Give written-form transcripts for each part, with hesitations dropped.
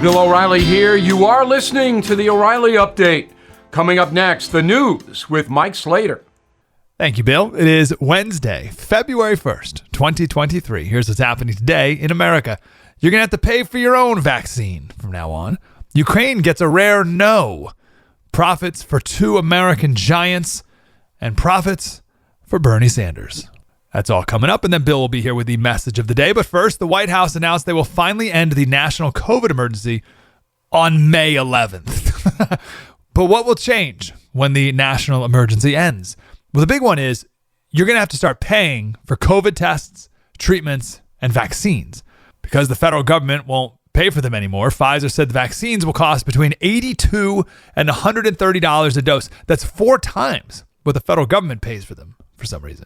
Bill O'Reilly here. You are listening to the O'Reilly Update. Coming up next, the news with Mike Slater. Thank you, Bill. It is Wednesday, February 1st, 2023. Here's what's happening today in America. You're going to have to pay for your own vaccine from now on. Ukraine gets a rare no. Profits for two American giants and profits for Bernie Sanders. That's all coming up, and then Bill will be here with the message of the day. But first, the White House announced they will finally end the national COVID emergency on May 11th. But what will change when the national emergency ends? Well, the big one is you're going to have to start paying for COVID tests, treatments, and vaccines. Because the federal government won't pay for them anymore, Pfizer said the vaccines will cost between $82 and $130 a dose. That's 4 times what the federal government pays for them for some reason.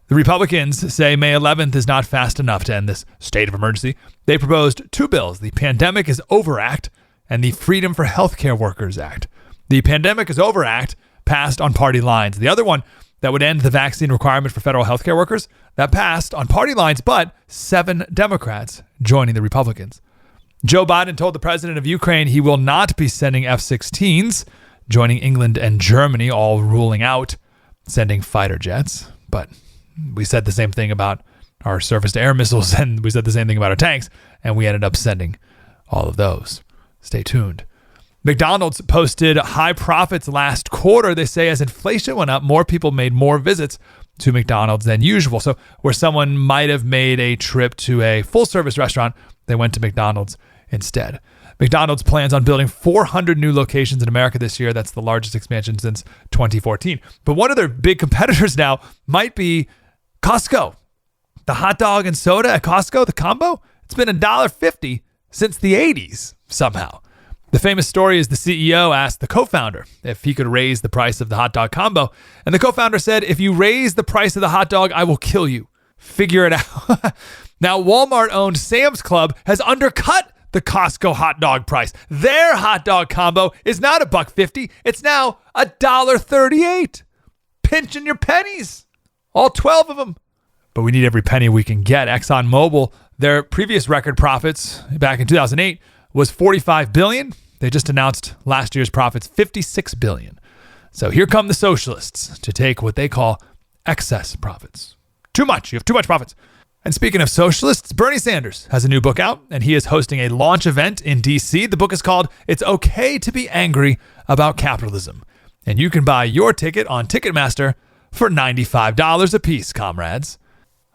The Republicans say May 11th is not fast enough to end this state of emergency. They proposed 2 bills, the Pandemic is Over Act and the Freedom for Healthcare Workers Act. The Pandemic is Over Act passed on party lines. The other one that would end the vaccine requirement for federal healthcare workers, that passed on party lines, but 7 Democrats joining the Republicans. Joe Biden told the president of Ukraine he will not be sending F-16s, joining England and Germany, all ruling out sending fighter jets. But we said the same thing about our surface-to-air missiles, and we said the same thing about our tanks, and we ended up sending all of those. Stay tuned. McDonald's posted high profits last quarter. They say as inflation went up, more people made more visits to McDonald's than usual. So where someone might have made a trip to a full-service restaurant, they went to McDonald's instead. McDonald's plans on building 400 new locations in America this year. That's the largest expansion since 2014. But one of their big competitors now might be Costco. The hot dog and soda at Costco, the combo, it's been $1.50 since the 80s somehow. The famous story is the CEO asked the co-founder if he could raise the price of the hot dog combo. And the co-founder said, if you raise the price of the hot dog, I will kill you. Figure it out. Now, Walmart-owned Sam's Club has undercut the Costco hot dog price. Their hot dog combo is not $1.50. It's now $1.38. Pinching your pennies. All 12 of them. But we need every penny we can get. ExxonMobil, their previous record profits back in 2008 was $45 billion. They just announced last year's profits, $56 billion. So here come the socialists to take what they call excess profits. Too much. You have too much profits. And speaking of socialists, Bernie Sanders has a new book out, and he is hosting a launch event in D.C. The book is called It's Okay to Be Angry About Capitalism. And you can buy your ticket on Ticketmaster for $95 a piece, comrades.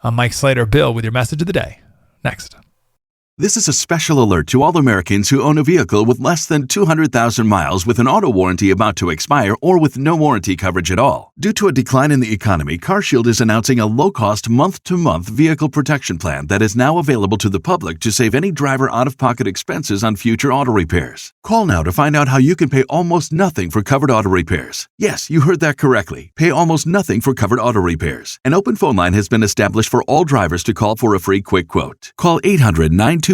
I'm Mike Slater. Bill with your message of the day. Next. This is a special alert to all Americans who own a vehicle with less than 200,000 miles with an auto warranty about to expire or with no warranty coverage at all. Due to a decline in the economy, CarShield is announcing a low-cost month-to-month vehicle protection plan that is now available to the public to save any driver out-of-pocket expenses on future auto repairs. Call now to find out how you can pay almost nothing for covered auto repairs. Yes, you heard that correctly. Pay almost nothing for covered auto repairs. An open phone line has been established for all drivers to call for a free quick quote. Call 800-925-7584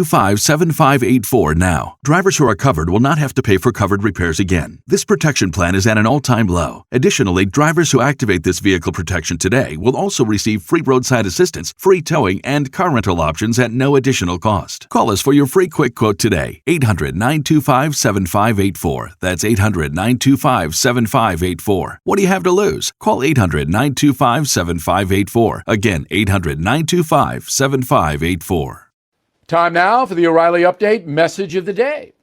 now. Drivers who are covered will not have to pay for covered repairs again. This protection plan is at an all-time low. Additionally, drivers who activate this vehicle protection today will also receive free roadside assistance, free towing, and car rental options at no additional cost. Call us for your free quick quote today. 800-925-7584. That's 800-925-7584. What do you have to lose? Call 800-925-7584. Again, 800-925-7584. Time now for the O'Reilly Update message of the day.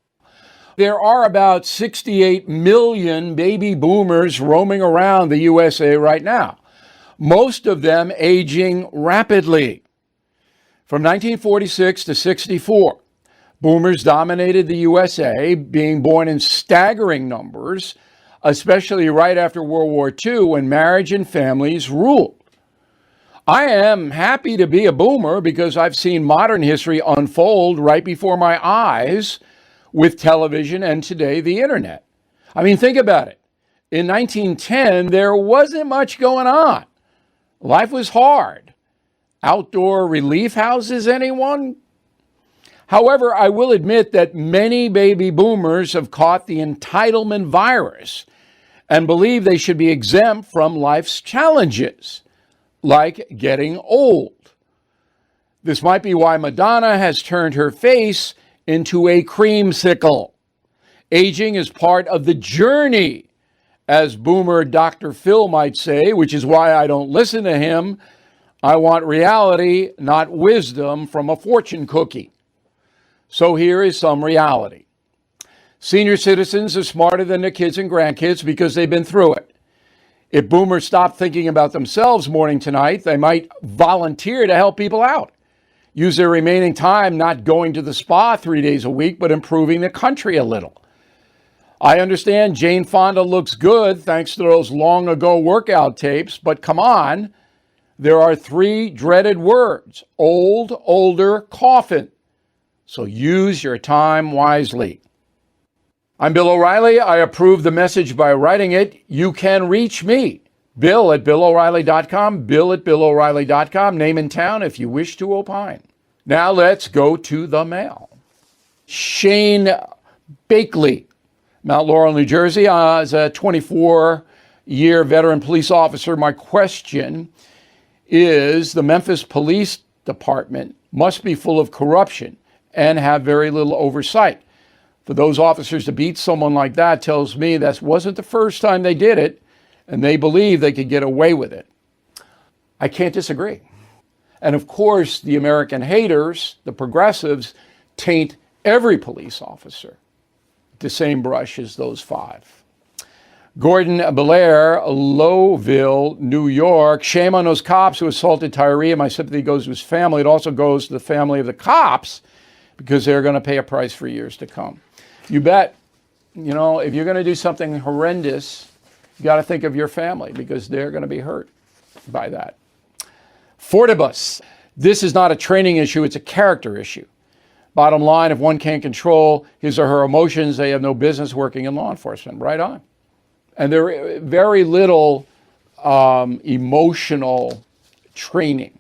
There are about 68 million baby boomers roaming around the USA right now, most of them aging rapidly. From 1946 to 64, boomers dominated the USA, being born in staggering numbers, especially right after World War II when marriage and families ruled. I am happy to be a boomer because I've seen modern history unfold right before my eyes with television and today the internet. I mean, think about it. In 1910, there wasn't much going on. Life was hard. Outdoor relief houses, anyone? However, I will admit that many baby boomers have caught the entitlement virus and believe they should be exempt from life's challenges, like getting old. This might be why Madonna has turned her face into a creamsicle. Aging is part of the journey, as boomer Dr. Phil might say, which is why I don't listen to him. I want reality, not wisdom from a fortune cookie. So here is some reality. Senior citizens are smarter than their kids and grandkids because they've been through it. If boomers stop thinking about themselves morning to night, they might volunteer to help people out. Use their remaining time not going to the spa 3 days a week, but improving the country a little. I understand Jane Fonda looks good thanks to those long ago workout tapes, but come on, there are 3 dreaded words: old, older, coffin. So use your time wisely. I'm Bill O'Reilly. I approve the message by writing it. You can reach me, Bill at BillO'Reilly.com, Bill at BillO'Reilly.com, name and town if you wish to opine. Now let's go to the mail. Shane Bakley, Mount Laurel, New Jersey, as a 24-year veteran police officer. My question is, the Memphis Police Department must be full of corruption and have very little oversight. For those officers to beat someone like that tells me that wasn't the first time they did it, and they believe they could get away with it. I can't disagree. And of course, the American haters, the progressives, taint every police officer with the same brush as those 5. Gordon Belair, Lowville, New York. Shame on those cops who assaulted Tyree. My sympathy goes to his family. It also goes to the family of the cops because they're going to pay a price for years to come. You bet. You know, if you're going to do something horrendous, you got to think of your family because they're going to be hurt by that. Fortibus. This is not a training issue. It's a character issue. Bottom line, if one can't control his or her emotions, they have no business working in law enforcement. Right on. And there are very little emotional training.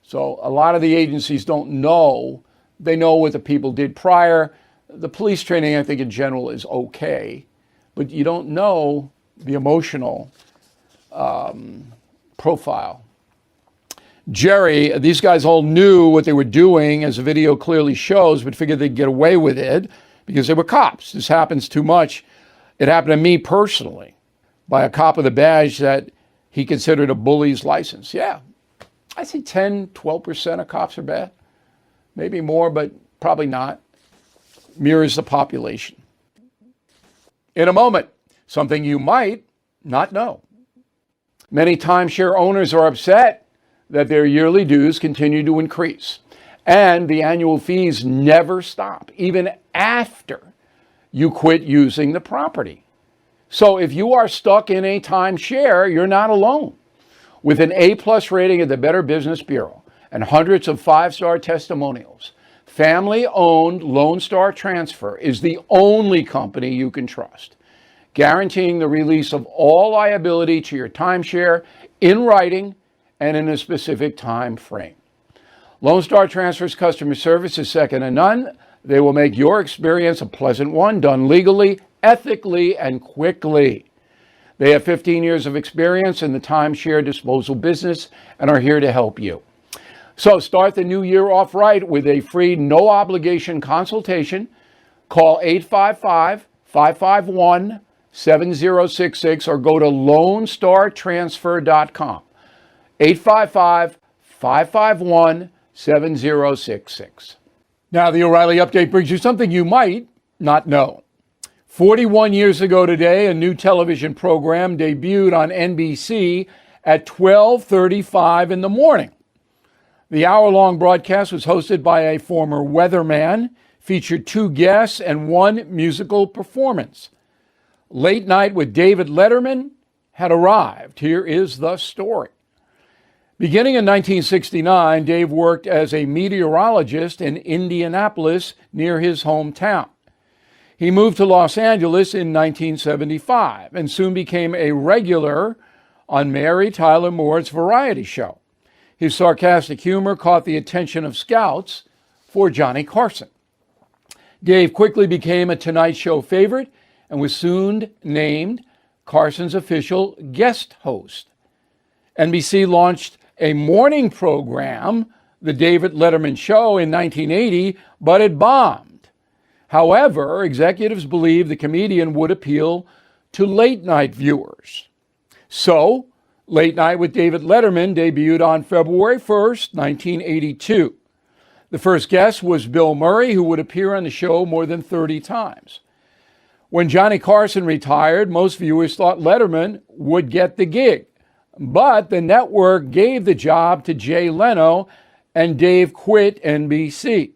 So a lot of the agencies don't know. They know what the people did prior. The police training, I think, in general is okay. But you don't know the emotional profile. Jerry, these guys all knew what they were doing, as the video clearly shows, but figured they'd get away with it because they were cops. This happens too much. It happened to me personally by a cop with a badge that he considered a bully's license. Yeah, I say 10, 12% of cops are bad. Maybe more, but probably not. Mirrors the population. In a moment, something you might not know. Many timeshare owners are upset that their yearly dues continue to increase, and the annual fees never stop, even after you quit using the property. So if you are stuck in a timeshare, you're not alone. With an A+ rating at the Better Business Bureau and hundreds of 5-star testimonials, family-owned Lone Star Transfer is the only company you can trust, guaranteeing the release of all liability to your timeshare in writing and in a specific time frame. Lone Star Transfer's customer service is second to none. They will make your experience a pleasant one, done legally, ethically, and quickly. They have 15 years of experience in the timeshare disposal business and are here to help you. So start the new year off right with a free, no-obligation consultation. Call 855-551-7066 or go to LoneStarTransfer.com. 855-551-7066. Now, the O'Reilly Update brings you something you might not know. 41 years ago today, a new television program debuted on NBC at 12:35 in the morning. The hour-long broadcast was hosted by a former weatherman, featured 2 guests and 1 musical performance. Late Night with David Letterman had arrived. Here is the story. Beginning in 1969, Dave worked as a meteorologist in Indianapolis near his hometown. He moved to Los Angeles in 1975 and soon became a regular on Mary Tyler Moore's variety show. His sarcastic humor caught the attention of scouts for Johnny Carson. Dave quickly became a Tonight Show favorite and was soon named Carson's official guest host. NBC launched a morning program, The David Letterman Show, in 1980, but it bombed. However, executives believe the comedian would appeal to late-night viewers. So, Late Night with David Letterman debuted on February 1st, 1982. The first guest was Bill Murray, who would appear on the show more than 30 times. When Johnny Carson retired, most viewers thought Letterman would get the gig. But the network gave the job to Jay Leno, and Dave quit NBC.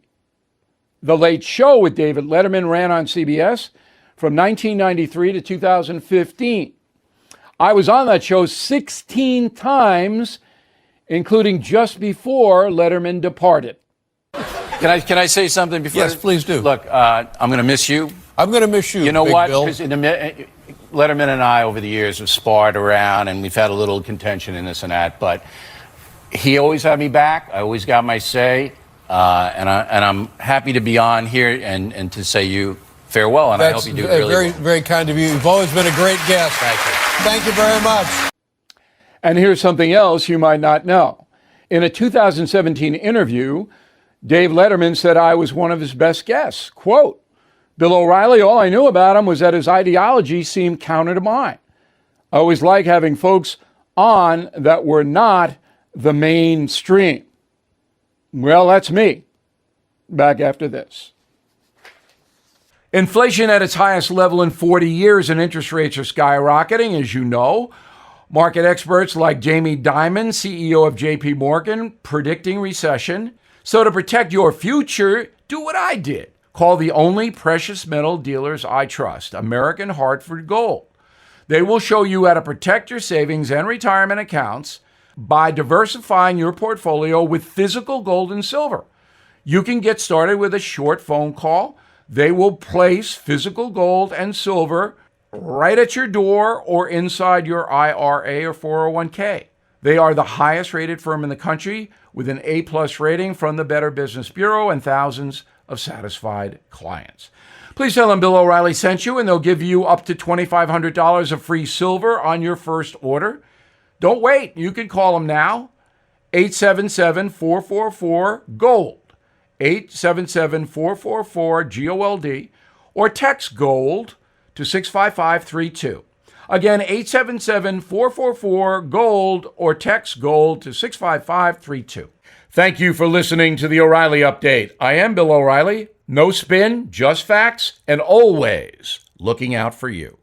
The Late Show with David Letterman ran on CBS from 1993 to 2015. I was on that show 16 times, including just before Letterman departed. Can I say something before? Yes, please do. Look, I'm going to miss you. I'm going to miss you. You know Big what? Bill. Because Letterman and I, over the years, have sparred around, and we've had a little contention in this and that. But he always had me back. I always got my say, and I'm happy to be on here and to say you farewell. And That's I hope you do really very, well. very kind of you. You've always been a great guest. Thank you. Thank you very much. And here's something else you might not know. In a 2017 interview, Dave Letterman said I was one of his best guests. Quote, Bill O'Reilly, all I knew about him was that his ideology seemed counter to mine. I always like having folks on that were not the mainstream. Well, that's me. Back after this. Inflation at its highest level in 40 years and interest rates are skyrocketing, as you know. Market experts like Jamie Dimon, CEO of JP Morgan, predicting recession. So to protect your future, do what I did. Call the only precious metal dealers I trust, American Hartford Gold. They will show you how to protect your savings and retirement accounts by diversifying your portfolio with physical gold and silver. You can get started with a short phone call. They will place physical gold and silver right at your door or inside your IRA or 401k. They are the highest rated firm in the country with an A+ rating from the Better Business Bureau and thousands of satisfied clients. Please tell them Bill O'Reilly sent you, and they'll give you up to $2,500 of free silver on your first order. Don't wait. You can call them now, 877-444-GOLD, 877-444-GOLD, or text GOLD to 65532. Again, 877-444-GOLD or text GOLD to 65532. Thank you for listening to the O'Reilly Update. I am Bill O'Reilly. No spin, just facts, and always looking out for you.